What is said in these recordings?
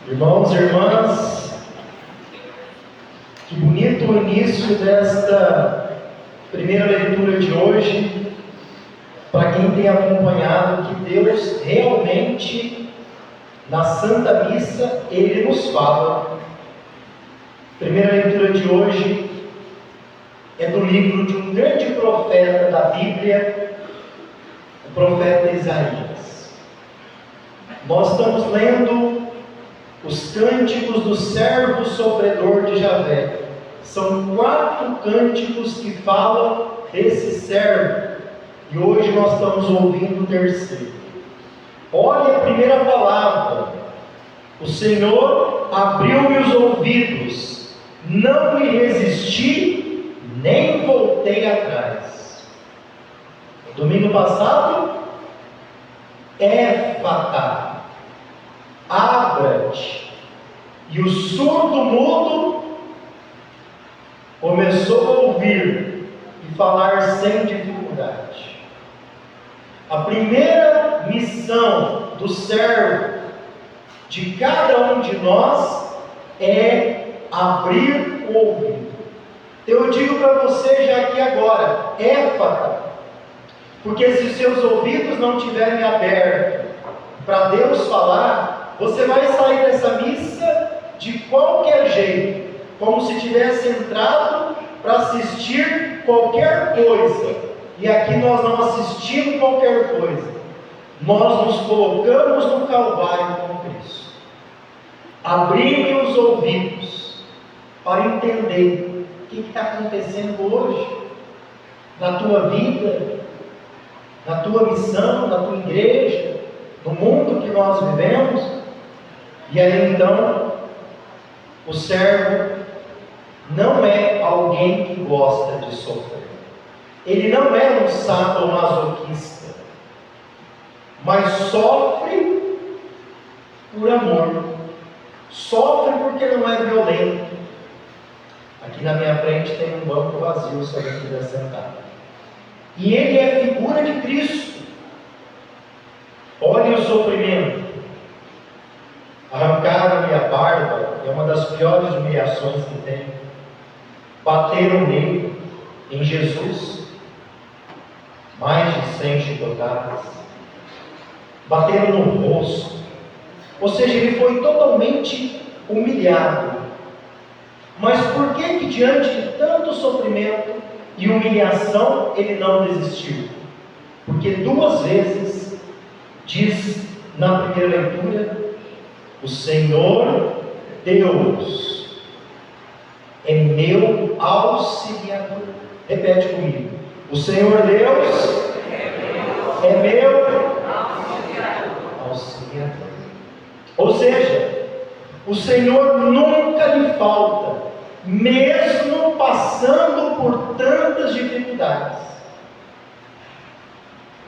Irmãos e irmãs, que bonito o início desta primeira leitura de hoje, para quem tem acompanhado que Deus realmente, na Santa Missa, Ele nos fala. A primeira leitura de hoje é do livro de um grande profeta da Bíblia, o profeta Isaías. Nós estamos lendo os cânticos do servo sofredor de Javé. São 4 cânticos que falam desse servo, e hoje nós estamos ouvindo o terceiro. Olha a primeira palavra: o Senhor abriu-me os ouvidos, não lhe resisti, nem voltei atrás. Domingo passado, Éfata, abra-te, e o surdo mudo começou a ouvir e falar sem dificuldade. A primeira missão do servo, de cada um de nós, é abrir o ouvido. Eu digo para você já aqui agora, Éfata, porque se os seus ouvidos não estiverem abertos para Deus falar, você vai sair dessa missa de qualquer jeito, como se tivesse entrado para assistir qualquer coisa. E aqui nós não assistimos qualquer coisa, nós nos colocamos no Calvário com Cristo. Abrir os ouvidos para entender o que está acontecendo hoje na tua vida, na tua missão, na tua igreja, no mundo que nós vivemos. E aí então, o servo não é alguém que gosta de sofrer. Ele não é um sadomasoquista, mas sofre por amor. Sofre porque não é violento. Aqui na minha frente tem um banco vazio, se alguém quiser sentar. E ele é figura de Cristo. Olha o sofrimento. Arrancaram-lhe a barba, é uma das piores humilhações que tem. Bateram nele, em Jesus, mais de 100 chicotadas. Bateram no rosto. Ou seja, ele foi totalmente humilhado. Mas por que diante de tanto sofrimento e humilhação ele não desistiu? Porque 2 vezes diz na primeira leitura: o Senhor Deus é meu auxiliador. Repete comigo: o Senhor Deus é meu auxiliador. Ou seja, o Senhor nunca lhe falta, mesmo passando por tantas dificuldades,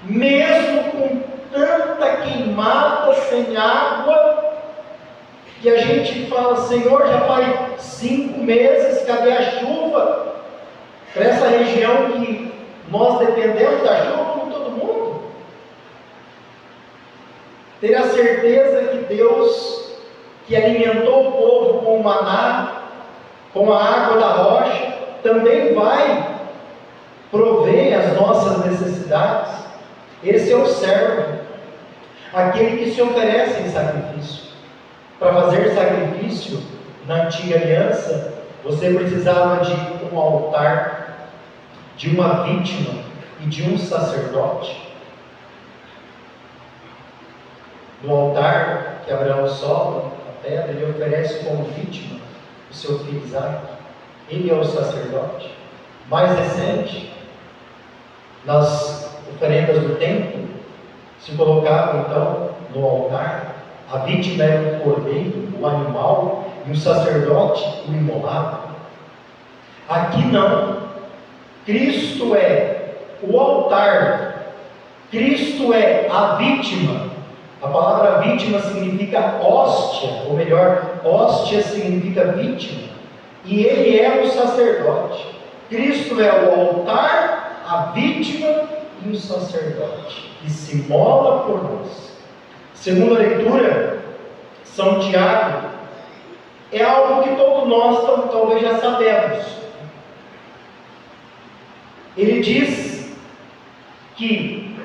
mesmo com tanta queimada sem água, e a gente fala: Senhor, já faz 5 meses, cadê a chuva? Para essa região que nós dependemos da chuva como todo mundo. Ter a certeza que Deus, que alimentou o povo com o maná, com a água da rocha, também vai prover as nossas necessidades. Esse é o servo, aquele que se oferece em sacrifício. Para fazer sacrifício na antiga aliança, você precisava de um altar, de uma vítima e de um sacerdote. No altar que Abraão sola a pedra, ele oferece como vítima o seu filho Isaque. Ele é o sacerdote. Mais recente, nas oferendas do templo, se colocava então no altar, a vítima era o cordeiro, o animal, e o sacerdote o imolava. Aqui não. Cristo é o altar, Cristo é a vítima. A palavra vítima significa hóstia, ou melhor, hóstia significa vítima, e ele é o sacerdote. Cristo é o altar, a vítima e o sacerdote, que se mola por nós. Segunda leitura, São Tiago, é algo que todos nós talvez já sabemos. Ele diz que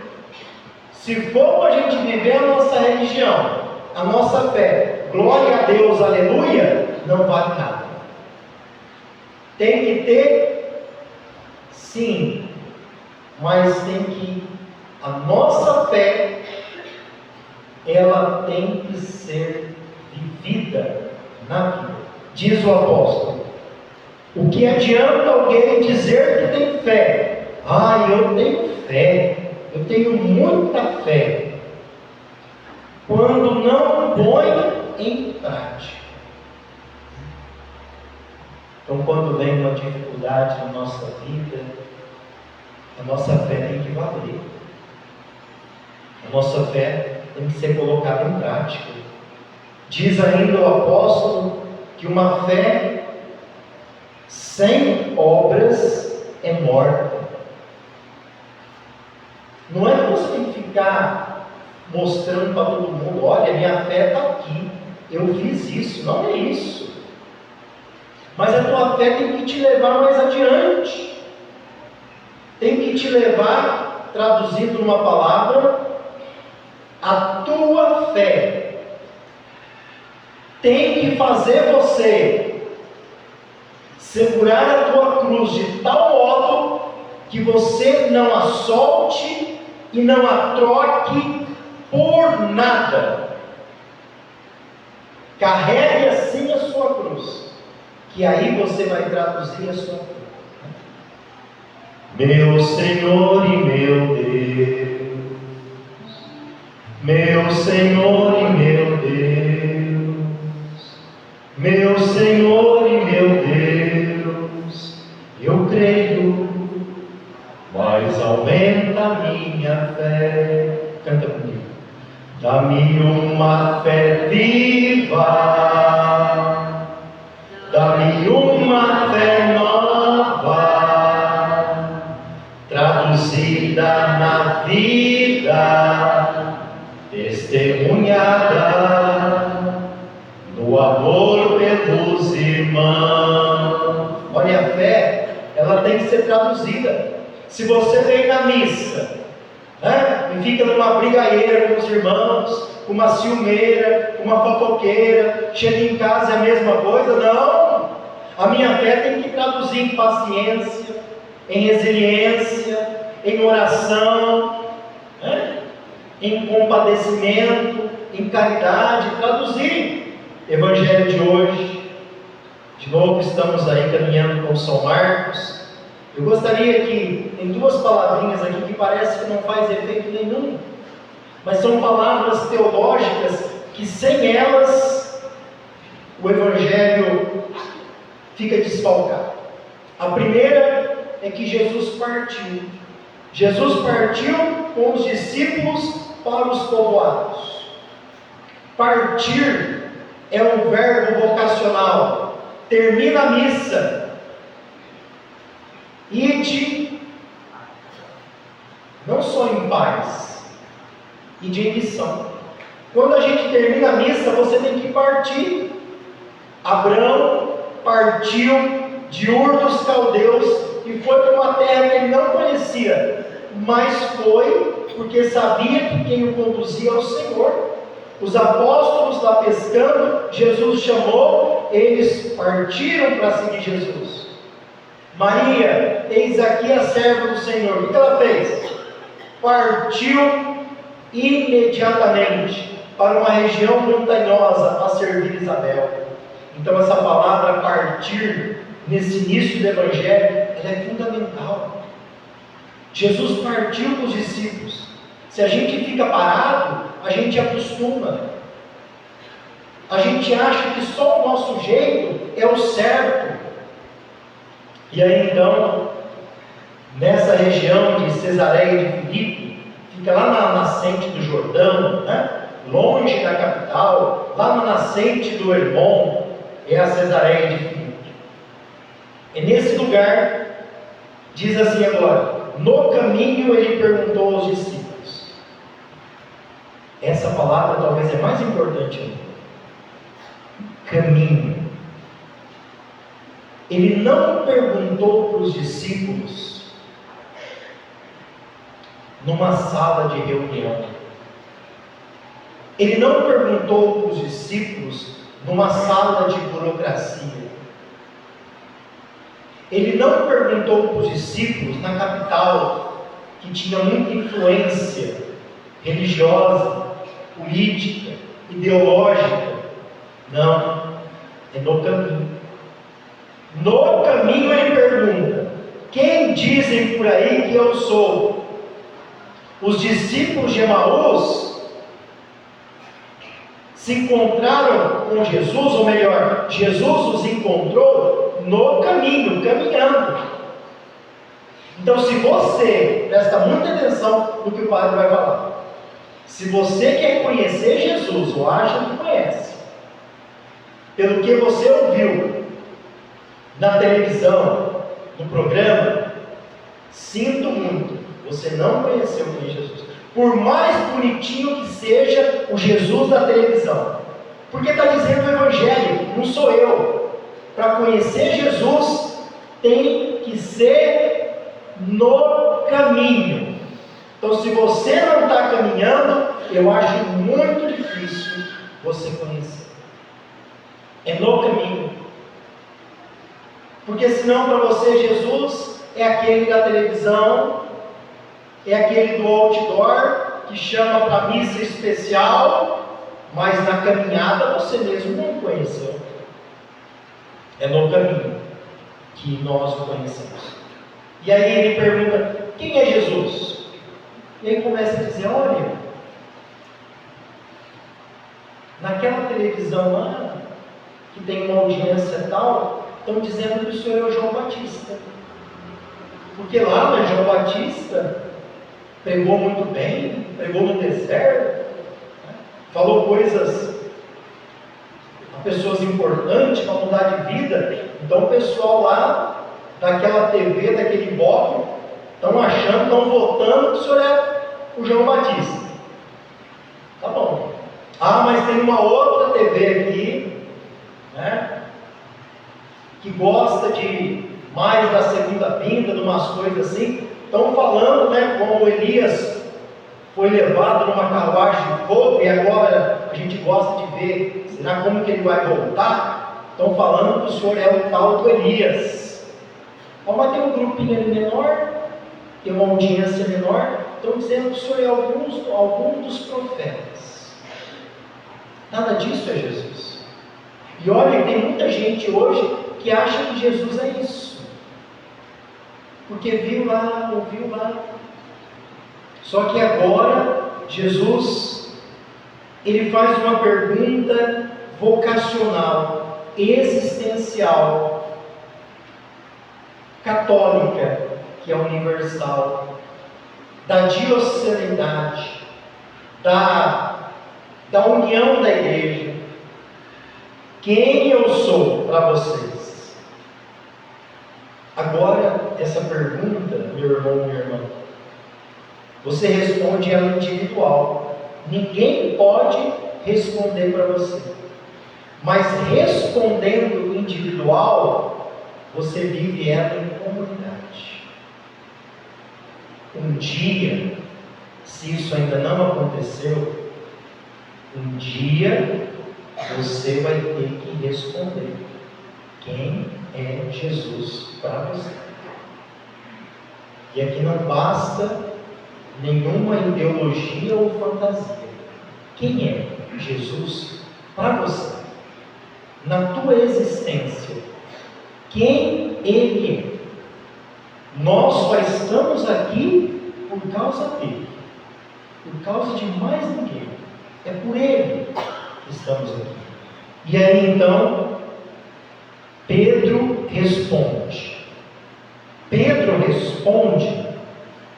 se for para a gente viver a nossa religião, a nossa fé, glória a Deus, aleluia, não vale nada. Tem que ter, sim, mas tem que, a nossa fé, ela tem que ser vivida na vida. Diz o apóstolo: o que adianta alguém dizer que tem fé? Eu tenho fé, eu tenho muita fé, quando não põe em prática. Então, quando vem uma dificuldade na nossa vida, a nossa fé tem que valer. A nossa fé tem que ser colocada em prática. Diz ainda o apóstolo que uma fé sem obras é morta. Não é que você tem que ficar mostrando para todo mundo: olha, minha fé está aqui, eu fiz isso. Não é isso. Mas a tua fé tem que te levar mais adiante. Tem que te levar, traduzindo numa palavra, a tua fé tem que fazer você segurar a tua cruz de tal modo que você não a solte e não a troque por nada. Carregue assim a sua cruz, que aí você vai traduzir a sua cruz. Meu Senhor e meu Deus, meu Senhor e meu Deus, meu Senhor e meu Deus, eu creio, mas aumenta a minha fé. Canta comigo. Dá-me uma fé viva, dá-me uma fé nova, traduzida na vida, testemunhada no amor pelos irmãos. Olha, a fé, ela tem que ser traduzida. Se você vem na missa, e fica numa brigadeira com os irmãos, com uma ciumeira, com uma fofoqueira, chega em casa é a mesma coisa, não. A minha fé tem que traduzir em paciência, em resiliência, em oração, em compadecimento, em caridade. Traduzir. Evangelho de hoje, de novo estamos aí caminhando com São Marcos. Eu gostaria que, em duas palavrinhas aqui que parece que não faz efeito nenhum, mas são palavras teológicas que sem elas o Evangelho fica desfalcado. A primeira é que Jesus partiu. Jesus partiu com os discípulos para os povoados. Partir é um verbo vocacional. Termina a missa. Ide, não só em paz, ide em missão. Quando a gente termina a missa, você tem que partir. Abraão partiu de Ur dos Caldeus e foi para uma terra que ele não conhecia, mas foi porque sabia que quem o conduzia era o Senhor. Os apóstolos lá pescando, Jesus chamou, eles partiram para seguir Jesus. Maria, eis aqui a serva do Senhor. O que ela fez? Partiu imediatamente para uma região montanhosa para servir Isabel. Então essa palavra partir, nesse início do Evangelho, ela é fundamental. Jesus partiu com os discípulos. Se a gente fica parado, a gente acostuma. A gente acha que só o nosso jeito é o certo. E aí então, nessa região de Cesareia de Filipe, fica lá na nascente do Jordão, longe da capital, lá na nascente do Hermon, é a Cesareia de Filipe. E nesse lugar, diz assim agora, no caminho ele perguntou aos discípulos. Essa palavra talvez é mais importante ainda. caminho. Ele não perguntou para os discípulos numa sala de reunião. Ele não perguntou para os discípulos numa sala de burocracia. Ele não perguntou para os discípulos na capital, que tinha muita influência religiosa, política, ideológica. Não, é no caminho. No caminho ele pergunta: quem dizem por aí que eu sou? Os discípulos de Emaús se encontraram com Jesus, ou melhor, Jesus os encontrou no caminho, caminhando. Então, se você, presta muita atenção no que o padre vai falar, se você quer conhecer Jesus, ou acha que conhece, pelo que você ouviu na televisão, no programa, sinto muito, você não conheceu quem é Jesus. Por mais bonitinho que seja o Jesus da televisão, porque está dizendo o Evangelho, não sou eu. Para conhecer Jesus, tem que ser no caminho. Então, se você não está caminhando, eu acho muito difícil você conhecer. É no caminho. Porque senão, para você, Jesus é aquele da televisão, é aquele do outdoor, que chama para missa especial, mas na caminhada você mesmo não conheceu. É no caminho que nós o conhecemos. E aí ele pergunta: quem é Jesus? E aí começa a dizer: olha, naquela televisão lá, que tem uma audiência tal, estão dizendo que o senhor é o João Batista. Porque lá, né, João Batista pregou muito bem, pregou no deserto, falou coisas a pessoas importantes para mudar de vida. Então o pessoal lá, daquela TV, daquele bloco, estão achando, estão votando que o senhor é o João Batista. Tá bom. Ah, mas tem uma outra TV aqui, né, que gosta de mais da segunda vinda, de umas coisas assim. Estão falando, né, como Elias foi levado numa carruagem de fogo e agora a gente gosta de ver, será como que ele vai voltar? Estão falando que o senhor é o tal do Elias. Mas tem um grupinho ali menor, tem uma audiência menor, estão dizendo que o senhor é algum dos profetas. Nada disso é Jesus. E olha, tem muita gente hoje que acha que Jesus é isso. Porque viu lá, ouviu lá. Só que agora, Jesus, ele faz uma pergunta vocacional, existencial, católica, que é universal, da diocesanidade, da união da igreja. Quem eu sou para vocês? Agora, essa pergunta, meu irmão, minha irmã, você responde ela individual. Ninguém pode responder para você. Mas respondendo individual, você vive ela em comunidade. Um dia, se isso ainda não aconteceu, um dia você vai ter que responder: quem é Jesus para você? E aqui não basta nenhuma ideologia ou fantasia. Quem é Jesus para você? Na tua existência, quem Ele é? Nós só estamos aqui por causa dele, por causa de mais ninguém. É por Ele que estamos aqui. E aí então, Pedro responde. Pedro responde.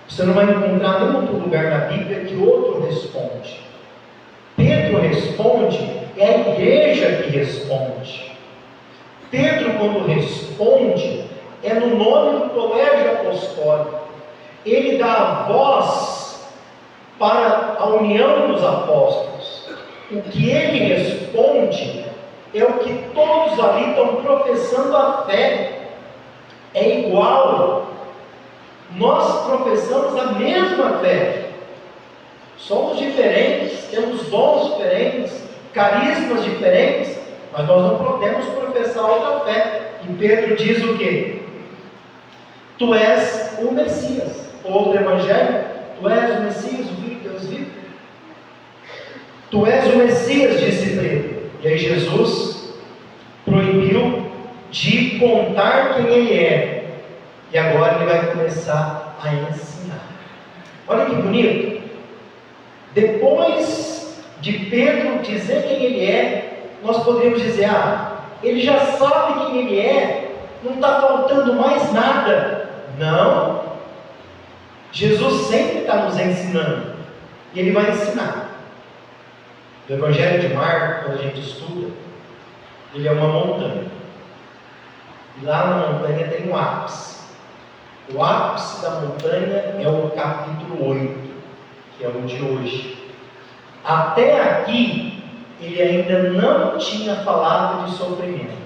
Você não vai encontrar nenhum outro lugar na Bíblia que outro responde. Pedro responde, é a igreja que responde. Pedro, quando responde, é no nome do colégio apostólico. Ele dá a voz para a união dos apóstolos. O que ele responde é o que todos ali estão professando a fé. É igual. Nós professamos a mesma fé. Somos diferentes, temos dons diferentes, carismas diferentes, mas nós não podemos professar outra fé. E Pedro diz o quê? Tu és o Messias. Outro evangelho, tu és o Messias, o Filho de Deus vivo. Tu és o Messias, disse Pedro. E aí Jesus proibiu de contar quem ele é. E agora ele vai começar a ensinar. Olha que bonito. Depois de Pedro dizer quem ele é, nós poderíamos dizer, ele já sabe quem ele é, não está faltando mais nada. Não. Jesus sempre está nos ensinando. E ele vai ensinar. O Evangelho de Marcos, quando a gente estuda, ele é uma montanha. E lá na montanha tem um ápice. O ápice da montanha é o capítulo 8, que é o de hoje. Até aqui, ele ainda não tinha falado de sofrimento.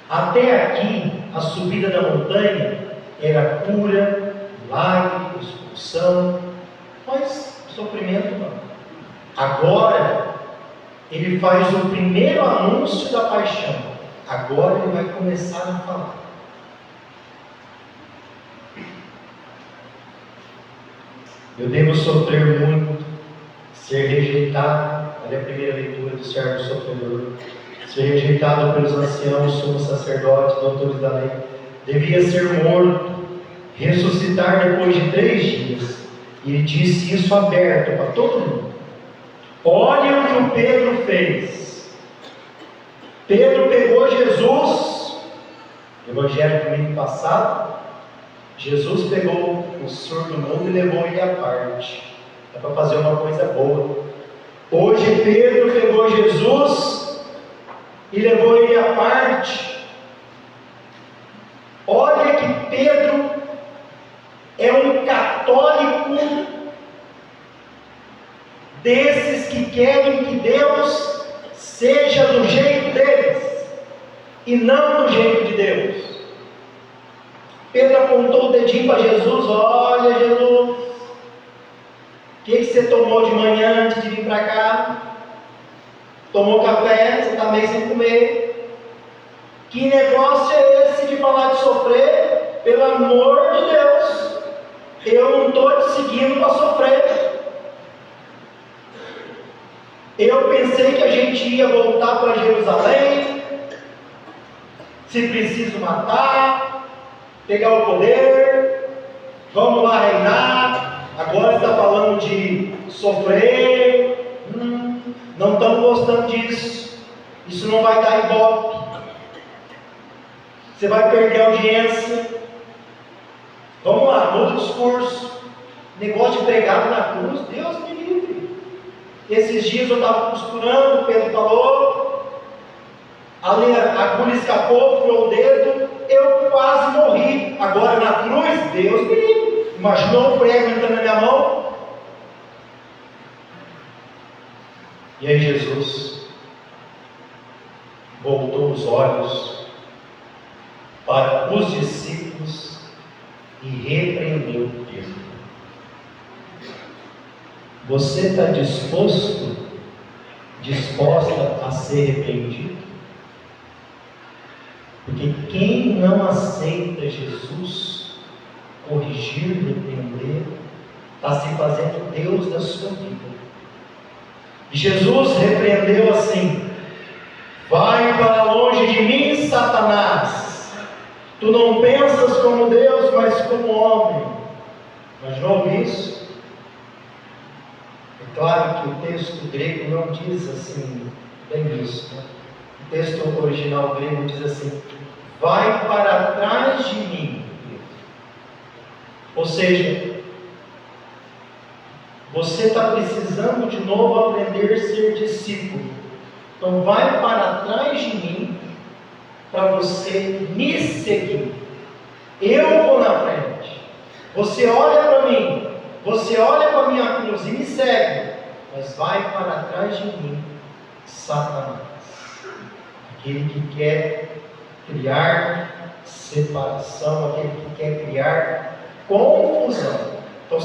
Até aqui, a subida da montanha era cura, milagre, expulsão, mas sofrimento não. Agora, ele faz o primeiro anúncio da paixão. Agora ele vai começar a falar. Eu devo sofrer muito, ser rejeitado. Olha a primeira leitura do servo sofredor. Ser rejeitado pelos anciãos, sumos sacerdotes, doutores da lei. Devia ser morto, ressuscitar depois de 3 dias. E ele disse isso aberto para todo mundo. Olha o que o Pedro fez. Pedro pegou Jesus, Evangelho do domingo passado. Jesus pegou o surdo mudo e levou ele à parte. É para fazer uma coisa boa. Hoje Pedro pegou Jesus e levou ele à parte. Olha que Pedro é um católico desses que querem que Deus seja do jeito deles e não do jeito de Deus. Pedro apontou o dedinho para Jesus. Olha, Jesus, o que você tomou de manhã antes de vir para cá? Tomou café, você está meio sem comer. Que negócio é esse de falar de sofrer? Pelo amor de Deus, eu não estou te seguindo para sofrer. Eu pensei que a gente ia voltar para Jerusalém, se preciso matar, pegar o poder, vamos lá reinar. Agora está falando de sofrer. Não estamos gostando disso. Isso não vai dar ibope. Você vai perder a audiência. Vamos lá, muda o discurso. Negócio de pregado na cruz, Deus me livre. Esses dias eu estava costurando, o Pedro falou, a agulha escapou, furou o dedo, eu quase morri. Agora na cruz, Deus me livre. Imaginou o prego entrando na minha mão? E aí Jesus voltou os olhos para os discípulos e repreendeu Pedro. Você está disposta a ser repreendido? Porque quem não aceita Jesus, corrigir, repreender, está se fazendo Deus da sua vida. E Jesus repreendeu assim: vai para longe de mim, Satanás. Tu não pensas como Deus, mas como homem. Imaginou isso? É claro que o texto grego não diz assim, bem isso, né? O texto original grego diz assim: vai para trás de mim. Ou seja, você está precisando de novo aprender a ser discípulo. Então vai para trás de mim para você me seguir. Eu vou na frente. Você olha para mim, você olha para a minha cruz e me segue. Mas vai para trás de mim, Satanás. aquele que quer criar separação, aquele que quer criar confusão. Então,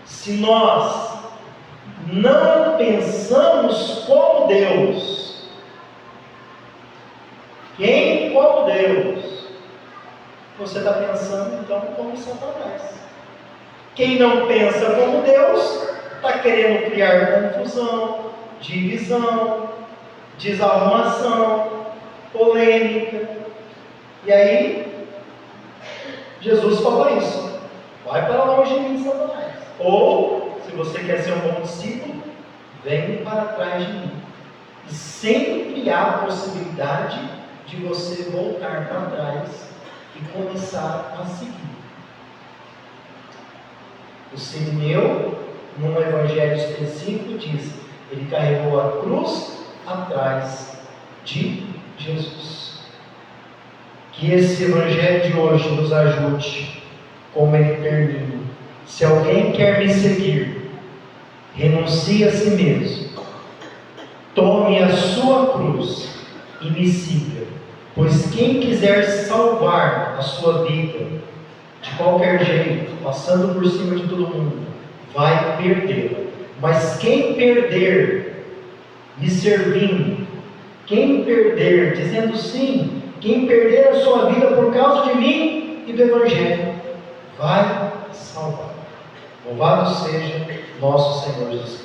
se nós não pensamos como Deus, quem como Deus, você está pensando então como Satanás. Quem não pensa como Deus, está querendo criar confusão, divisão, desarrumação, polêmica. E aí, Jesus falou isso: vai para longe de mim, Satanás. Ou, se você quer ser um bom discípulo, vem para trás de mim. E sempre há a possibilidade de você voltar para trás e começar a seguir. O Sirineu, num evangelho específico, diz: ele carregou a cruz atrás de Jesus. Que esse evangelho de hoje nos ajude, como ele termina: se alguém quer me seguir, renuncie a si mesmo, tome a sua cruz e me siga, pois quem quiser salvar a sua vida de qualquer jeito, passando por cima de todo mundo, vai perdê-la. Mas quem perder me servindo, quem perder dizendo sim, quem perder a sua vida por causa de mim e do Evangelho, vai salvar. Louvado seja nosso Senhor Jesus Cristo.